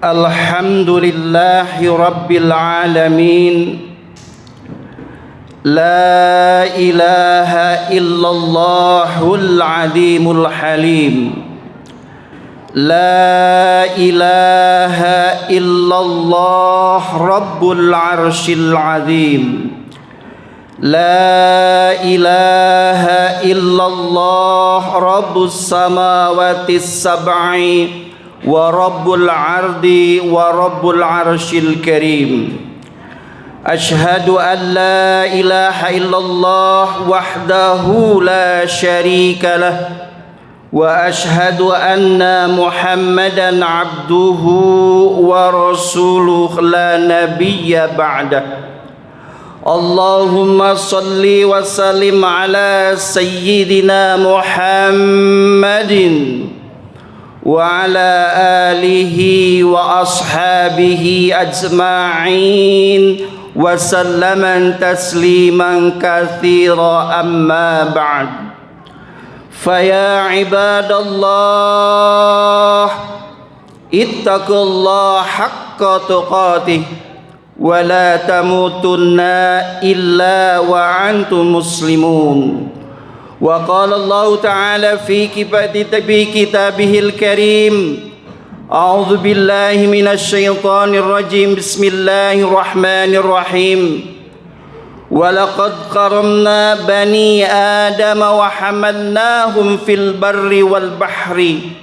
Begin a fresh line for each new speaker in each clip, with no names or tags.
Alhamdulillahi Rabbil Alamin. La ilaha illallahul azimul halim. La ilaha illallah Rabbul arshil azim. La ilaha illallah Rabbus samawati sab'i wa Rabbul ardi wa Rabbul arshil karim. Ashhadu an la ilaha illallah wahdahu la syarika lah wa ashhadu anna Muhammadan abduhu wa rasuluh la nabiyya ba'dah. Allahumma salli wa sallim ala sayyidina Muhammadin wa ala alihi wa ashabihi ajma'in wa sallaman tasliman katsira amma ba'd. Faya ibadallah ittaqullaha haqqa tuqatih wa la tamutunna illa wa antum muslimun. Wa qala Allah ta'ala fi kitabihil karim, a'udzu billahi minasy syaithanir rajim, bismillahir rahim. Wa laqad karamna bani Adam wa hamalnahum fil barri wal bahri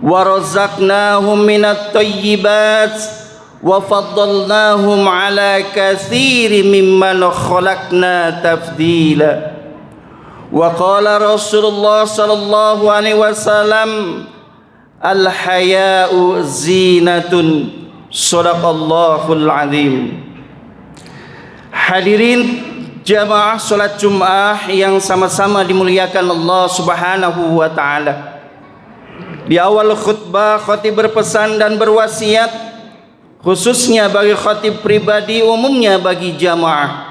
wa razaqnahum minat thayyibat wa faddalnahum ala katsirin mimman khalaqna tafdila. Wa qala Rasulullah sallallahu alaihi wasallam, al haya'u zinatun. Shadaqallahul azim. Hadirin jamaah salat Jumat yang sama-sama dimuliakan Allah Subhanahu wa taala. Di awal khutbah khatib berpesan dan berwasiat, khususnya bagi khatib pribadi, umumnya bagi jamaah.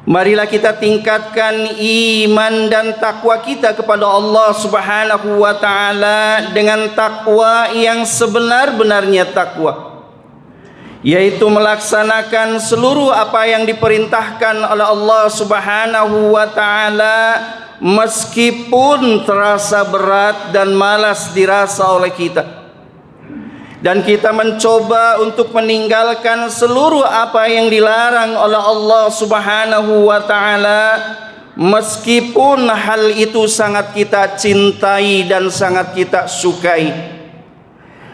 Marilah kita tingkatkan iman dan takwa kita kepada Allah Subhanahu wa taala dengan takwa yang sebenar-benarnya takwa, yaitu melaksanakan seluruh apa yang diperintahkan oleh Allah Subhanahu wa taala meskipun terasa berat dan malas dirasa oleh kita. Dan kita mencoba untuk meninggalkan seluruh apa yang dilarang oleh Allah Subhanahu wa taala meskipun hal itu sangat kita cintai dan sangat kita sukai.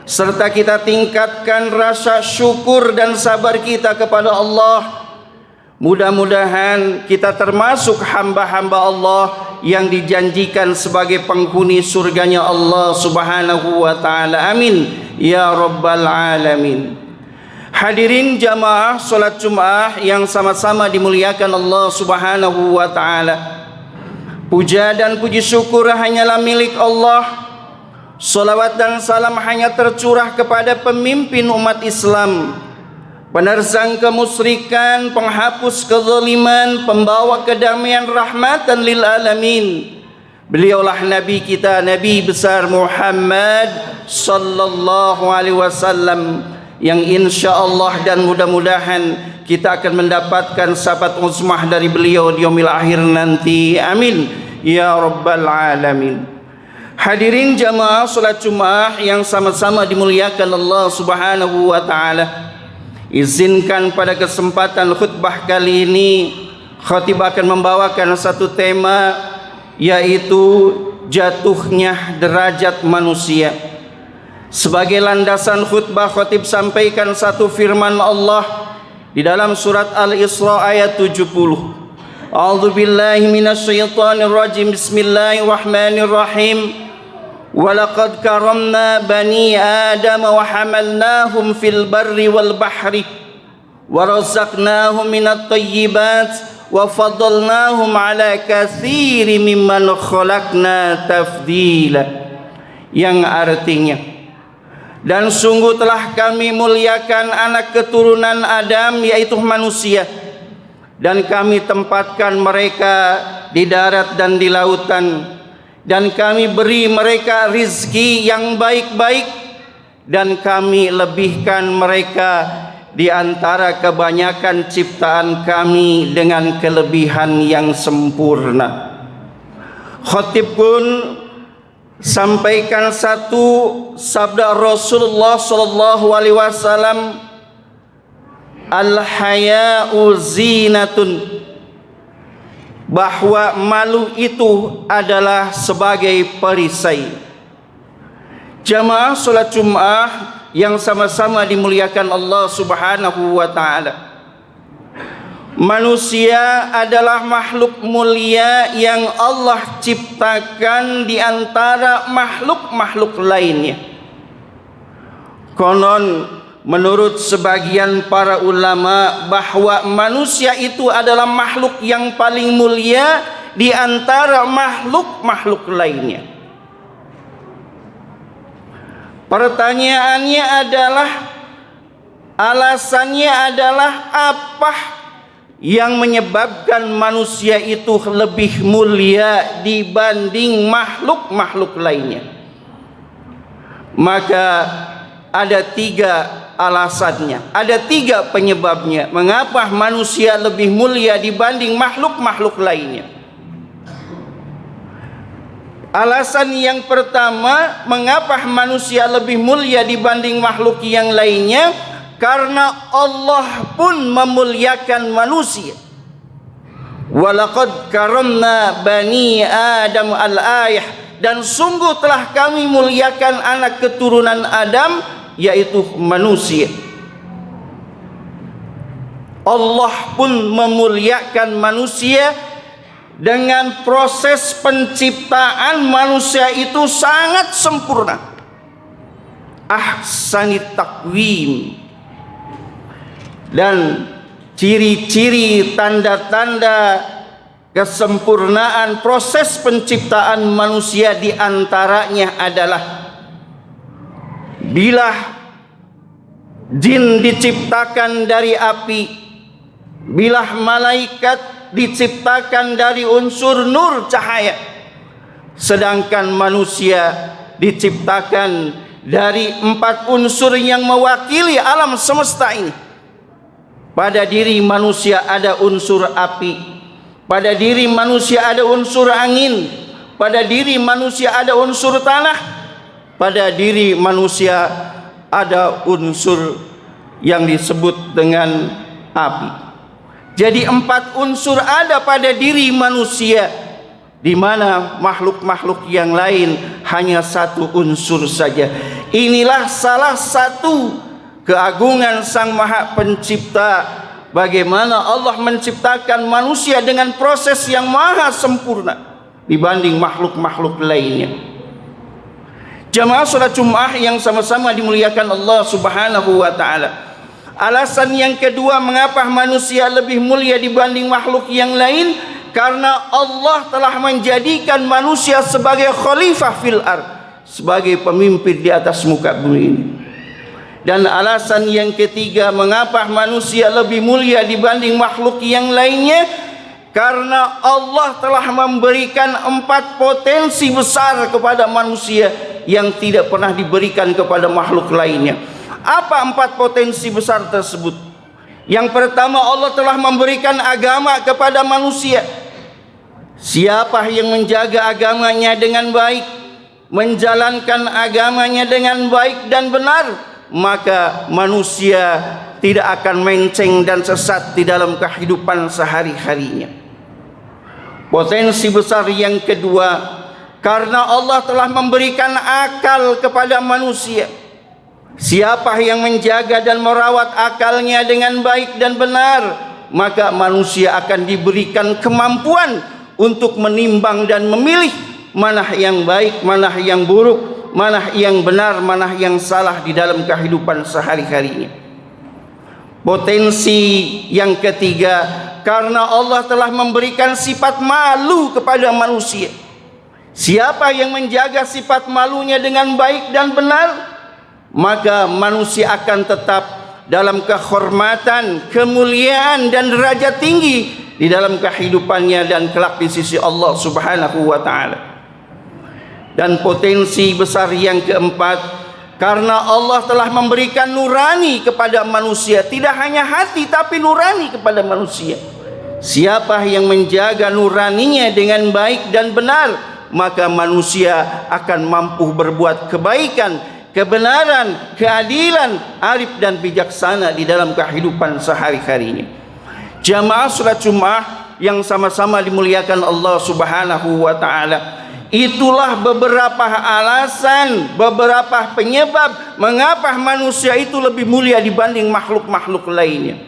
Serta kita tingkatkan rasa syukur dan sabar kita kepada Allah. Mudah-mudahan kita termasuk hamba-hamba Allah yang dijanjikan sebagai penghuni surganya Allah Subhanahu wa taala. Amin ya rabbal alamin. Hadirin jamaah salat Jumat yang sama-sama dimuliakan Allah Subhanahu wa taala. Puja dan puji syukur hanyalah milik Allah. Salawat dan salam hanya tercurah kepada pemimpin umat Islam, penerzang kemusyrikan, penghapus kezaliman, pembawa kedamaian, rahmatan lil alamin. Beliaulah Nabi kita, Nabi besar Muhammad sallallahu alaihi wasallam, yang insyaallah dan mudah-mudahan kita akan mendapatkan syafaat uzmah dari beliau di yaumil akhir nanti. Amin ya rabbal alamin. Hadirin jamaah salat Jumat yang sama-sama dimuliakan Allah Subhanahu wa taala. Izinkan pada kesempatan khutbah kali ini khatib akan membawakan satu tema, yaitu jatuhnya derajat manusia. Sebagai landasan khutbah, khatib sampaikan satu firman Allah di dalam surat Al-Isra ayat 70. A'udzu billahi minasy syaithanir rajim. Bismillahirrahmanirrahim. Wa laqad karamna bani Adam wa hamalnahum fil barri wal bahri wa razaqnahum minat thayyibat wa faddalnahum ala katsirin mimman khalaqna tafdila. Yang artinya, dan sungguh telah kami muliakan anak keturunan Adam, yaitu manusia, dan kami tempatkan mereka di darat dan di lautan, dan kami beri mereka rizki yang baik-baik, dan kami lebihkan mereka di antara kebanyakan ciptaan kami dengan kelebihan yang sempurna. Khatib pun sampaikan satu sabda Rasulullah sallallahu alaihi wasallam, al-haya'u zinatun, bahwa malu itu adalah sebagai perisai. Jamaah salat Jumat yang sama-sama dimuliakan Allah Subhanahu wa taala. Manusia adalah makhluk mulia yang Allah ciptakan di antara makhluk-makhluk lainnya. Konon menurut sebagian para ulama bahwa manusia itu adalah makhluk yang paling mulia di antara makhluk-makhluk lainnya. Pertanyaannya adalah, alasannya adalah apa yang menyebabkan manusia itu lebih mulia dibanding makhluk-makhluk lainnya? Maka ada 3 alasannya, ada 3 penyebabnya mengapa manusia lebih mulia dibanding makhluk-makhluk lainnya. Alasan yang pertama, mengapa manusia lebih mulia dibanding makhluk yang lainnya? Karena Allah pun memuliakan manusia. Walaqad karamna bani Adam al-ayah, dan sungguh telah kami muliakan anak keturunan Adam, yaitu manusia. Allah pun memuliakan manusia dengan proses penciptaan manusia itu sangat sempurna. Ahsanit taqwim. Dan ciri-ciri tanda-tanda kesempurnaan proses penciptaan manusia di antaranya adalah bila jin diciptakan dari api, bila malaikat diciptakan dari unsur nur cahaya, sedangkan manusia diciptakan dari 4 unsur yang mewakili alam semesta ini. Pada diri manusia ada unsur api, pada diri manusia ada unsur angin, pada diri manusia ada unsur tanah, pada diri manusia ada unsur yang disebut dengan api. Jadi 4 unsur ada pada diri manusia, di mana makhluk-makhluk yang lain hanya 1 unsur saja. Inilah salah satu keagungan Sang Maha Pencipta, bagaimana Allah menciptakan manusia dengan proses yang maha sempurna dibanding makhluk-makhluk lainnya. Jamaah salat Jumat yang sama-sama dimuliakan Allah Subhanahu wa taala. Alasan yang kedua mengapa manusia lebih mulia dibanding makhluk yang lain, karena Allah telah menjadikan manusia sebagai khalifah fil ardh, sebagai pemimpin di atas muka bumi ini. Dan alasan yang ketiga mengapa manusia lebih mulia dibanding makhluk yang lainnya, karena Allah telah memberikan 4 potensi besar kepada manusia yang tidak pernah diberikan kepada makhluk lainnya. Apa 4 potensi besar tersebut? Yang pertama, Allah telah memberikan agama kepada manusia. Siapa yang menjaga agamanya dengan baik, menjalankan agamanya dengan baik dan benar, maka manusia tidak akan menceng dan sesat di dalam kehidupan sehari-harinya. Potensi besar yang kedua, karena Allah telah memberikan akal kepada manusia. Siapa yang menjaga dan merawat akalnya dengan baik dan benar, maka manusia akan diberikan kemampuan untuk menimbang dan memilih mana yang baik, mana yang buruk, mana yang benar, mana yang salah di dalam kehidupan sehari-harinya. Potensi yang ketiga, karena Allah telah memberikan sifat malu kepada manusia. Siapa yang menjaga sifat malunya dengan baik dan benar, maka manusia akan tetap dalam kehormatan, kemuliaan dan derajat tinggi di dalam kehidupannya dan kelak di sisi Allah Subhanahu wa taala. Dan potensi besar yang keempat, Karena Allah telah memberikan nurani kepada manusia, tidak hanya hati tapi nurani kepada manusia. Siapa yang menjaga nuraninya dengan baik dan benar, maka manusia akan mampu berbuat kebaikan, kebenaran, keadilan, arif dan bijaksana di dalam kehidupan sehari-harinya. Jamaah salat Jumat yang sama-sama dimuliakan Allah Subhanahu wa taala, itulah beberapa alasan, beberapa penyebab mengapa manusia itu lebih mulia dibanding makhluk-makhluk lainnya.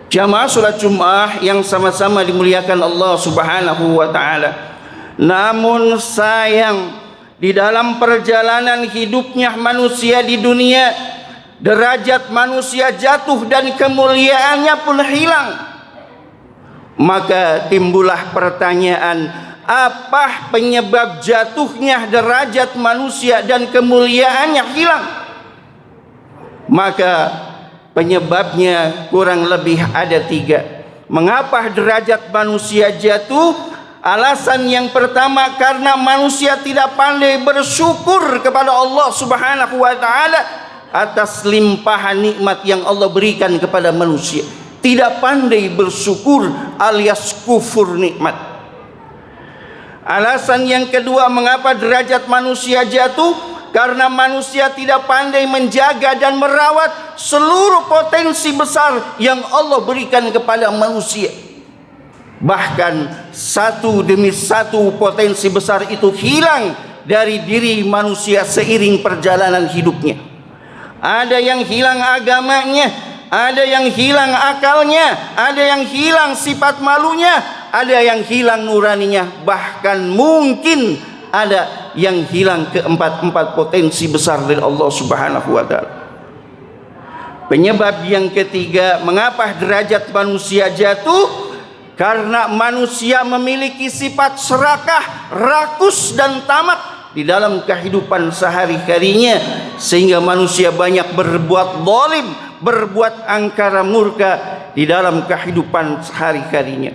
Jamaah salat Jumat yang sama-sama dimuliakan Allah Subhanahu wa taala, namun sayang, di dalam perjalanan hidupnya manusia di dunia, derajat manusia jatuh dan kemuliaannya pun hilang. Maka timbullah pertanyaan, apa penyebab jatuhnya derajat manusia dan kemuliaannya hilang? Maka penyebabnya kurang lebih ada 3. Mengapa derajat manusia jatuh? Alasan yang pertama, karena manusia tidak pandai bersyukur kepada Allah Subhanahu wa taala atas limpahan nikmat yang Allah berikan kepada manusia. Tidak pandai bersyukur alias kufur nikmat. Alasan yang kedua, mengapa derajat manusia jatuh? Karena manusia tidak pandai menjaga dan merawat seluruh potensi besar yang Allah berikan kepada manusia. Bahkan satu demi satu potensi besar itu hilang dari diri manusia seiring perjalanan hidupnya. Ada yang hilang agamanya, ada yang hilang akalnya, ada yang hilang sifat malunya, ada yang hilang nuraninya, bahkan mungkin ada yang hilang keempat-empat potensi besar dari Allah Subhanahu wa taala. Penyebab yang ketiga, mengapa derajat manusia jatuh? Karena manusia memiliki sifat serakah, rakus dan tamak di dalam kehidupan sehari-harinya, sehingga manusia banyak berbuat zalim, berbuat angkara murka di dalam kehidupan sehari-harinya.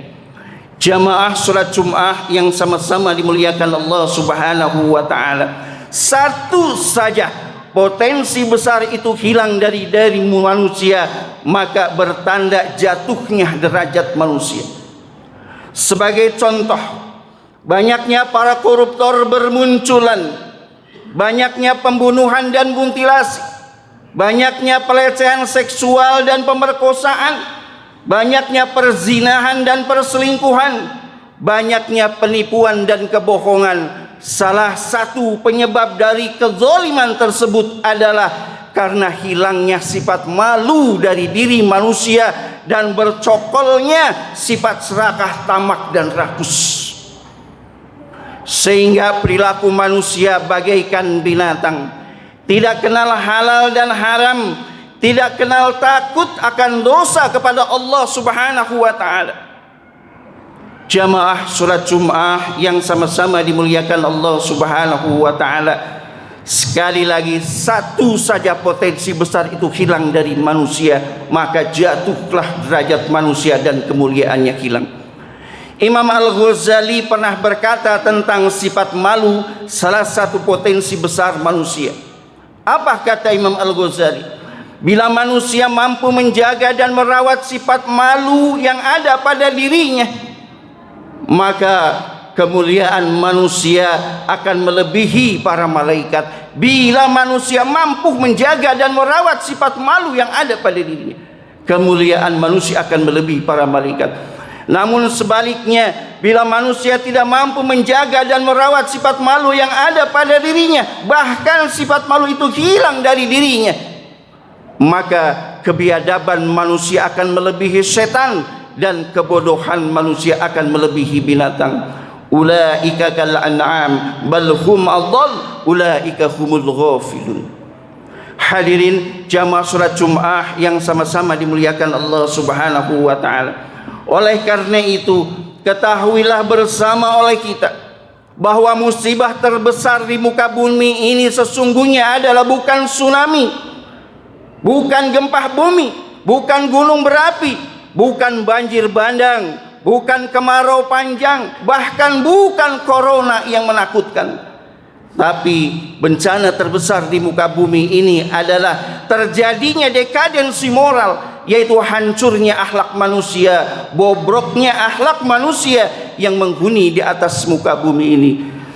Jamaah salat Jumat yang sama-sama dimuliakan Allah Subhanahu wa taala, satu saja potensi besar itu hilang dari manusia, maka bertanda jatuhnya derajat manusia. Sebagai contoh, banyaknya para koruptor bermunculan, banyaknya pembunuhan dan mutilasi, banyaknya pelecehan seksual dan pemerkosaan, banyaknya perzinahan dan perselingkuhan, banyaknya penipuan dan kebohongan. Salah satu penyebab dari kezaliman tersebut adalah karena hilangnya sifat malu dari diri manusia dan bercokolnya sifat serakah, tamak dan rakus, sehingga perilaku manusia bagaikan binatang, tidak kenal halal dan haram, tidak kenal takut akan dosa kepada Allah Subhanahu wa taala. Jamaah salat Jumat yang sama-sama dimuliakan Allah Subhanahu wa taala, sekali lagi, satu saja potensi besar itu hilang dari manusia, maka jatuhlah derajat manusia dan kemuliaannya hilang. Imam Al-Ghazali pernah berkata tentang sifat malu, salah satu potensi besar manusia. Apa kata Imam Al-Ghazali? Bila manusia mampu menjaga dan merawat sifat malu yang ada pada dirinya, maka kemuliaan manusia akan melebihi para malaikat. Bila manusia mampu menjaga dan merawat sifat malu yang ada pada dirinya, kemuliaan manusia akan melebihi para malaikat. Namun sebaliknya, bila manusia tidak mampu menjaga dan merawat sifat malu yang ada pada dirinya, bahkan sifat malu itu hilang dari dirinya, maka kebiadaban manusia akan melebihi setan dan kebodohan manusia akan melebihi binatang. Ulaika kal an'am bal hum adall ulaika humul ghafilun. Hadirin jamaah salat Jumat yang sama-sama dimuliakan Allah Subhanahu wa taala. Oleh karena itu, ketahuilah bersama oleh kita bahwa musibah terbesar di muka bumi ini sesungguhnya adalah bukan tsunami, bukan gempa bumi, bukan gunung berapi, bukan banjir bandang, bukan kemarau panjang, bahkan bukan corona yang menakutkan. Tapi bencana terbesar di muka bumi ini adalah terjadinya dekadensi moral, yaitu hancurnya akhlak manusia, bobroknya akhlak manusia yang menghuni di atas muka bumi ini.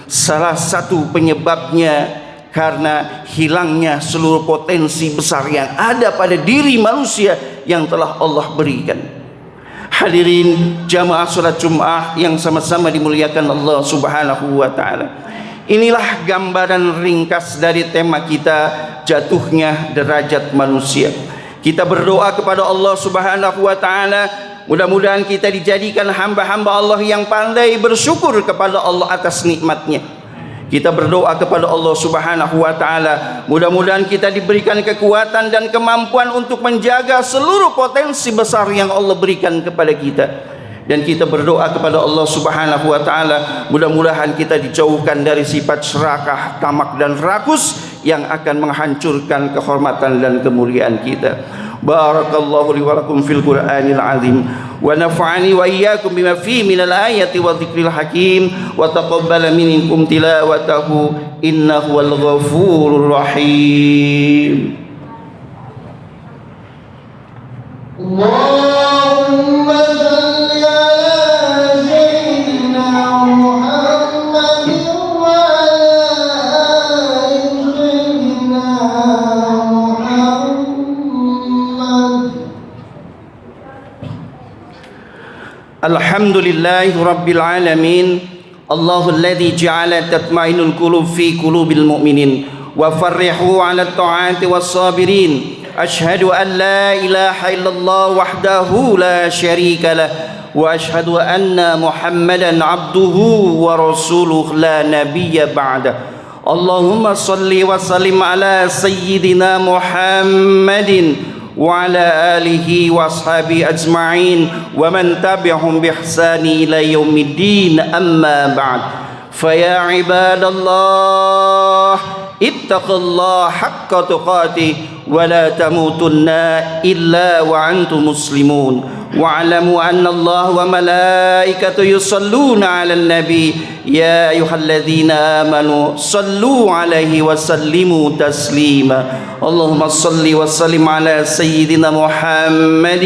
Salah satu penyebabnya karena hilangnya seluruh potensi besar yang ada pada diri manusia yang telah Allah berikan. Hadirin jamaah salat Jumat yang sama-sama dimuliakan Allah Subhanahu wa taala. Inilah gambaran ringkas dari tema kita, jatuhnya derajat manusia. Kita berdoa kepada Allah Subhanahu wa taala, mudah-mudahan kita dijadikan hamba-hamba Allah yang pandai bersyukur kepada Allah atas nikmatnya. Kita berdoa kepada Allah Subhanahu wa taala, mudah-mudahan kita diberikan kekuatan dan kemampuan untuk menjaga seluruh potensi besar yang Allah berikan kepada kita. Dan kita berdoa kepada Allah Subhanahu wa taala, mudah-mudahan kita dijauhkan dari sifat serakah, tamak dan rakus yang akan menghancurkan kehormatan dan kemuliaan kita. Barakallahu li wa lakum fil Qur'anil azim wa nafa'ani wa iyyakum bima fihi minal ayati wa dzikril hakim wa taqabbala minkum tilawatahu innahu wal ghafurur rahim. Allahumma salli ala sayyidina Muhammadin wa ala ali sayyidina Muhammad. Alhamdulillahi rabbil alamin. Allahul ladzi ja'ala tatma'innul qulub fi qulubil mu'minin wa farrihu 'ala at-ta'ati was-sabirin. أشهد أن لا إله إلا الله وحده لا شريك له وأشهد أن محمدا عبده ورسوله لا نبي بعده. اللهم صل وسلم على سيدنا محمد وعلى آله وأصحابه أجمعين ومن تبعهم بإحسان إلى يوم الدين. أما بعد، فيا عباد الله اتقوا الله حق تقاته ولا تموتن إلا وأنتم مسلمون واعلموا أن الله وملائكته يصلون على النبي يا أيها الذين آمنوا صلوا عليه وسلموا تسليما. اللهم صل وسلم على سيدنا محمد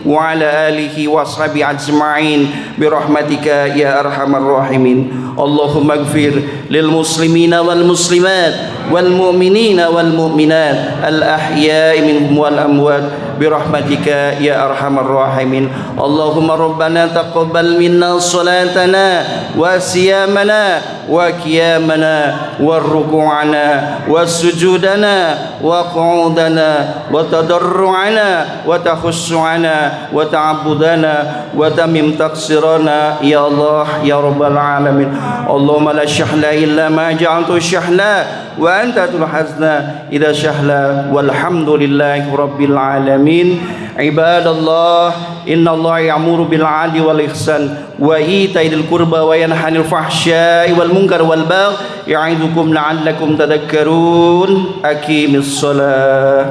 وعلى آله وصحبه أجمعين برحمتك يا أرحم الراحمين. اللهم اغفر للمسلمين والمسلمات والمؤمنين والمؤمنات الأحياء منهم والأموات برحمتك يا أرحم الراحمين. اللهم ربنا تقبل منا صلاتنا وصيامنا وقيامنا وركوعنا وسجودنا وقعودنا وتضرعنا وتخشعنا وتعبدنا وتمم تقصيرنا يا الله يا رب العالمين. اللهم لا شحن إلا ما جعلته شحنا وأنت الحزن إذا شهلا والحمد لله رب العالمين. عباد الله إن الله يأمر بالعدل والإحسان وإيتاء ذي القربى وينهى عن الفحشاء والمنكر والبغي يعظكم لعلكم تذكرون. أقيموا الصلاة.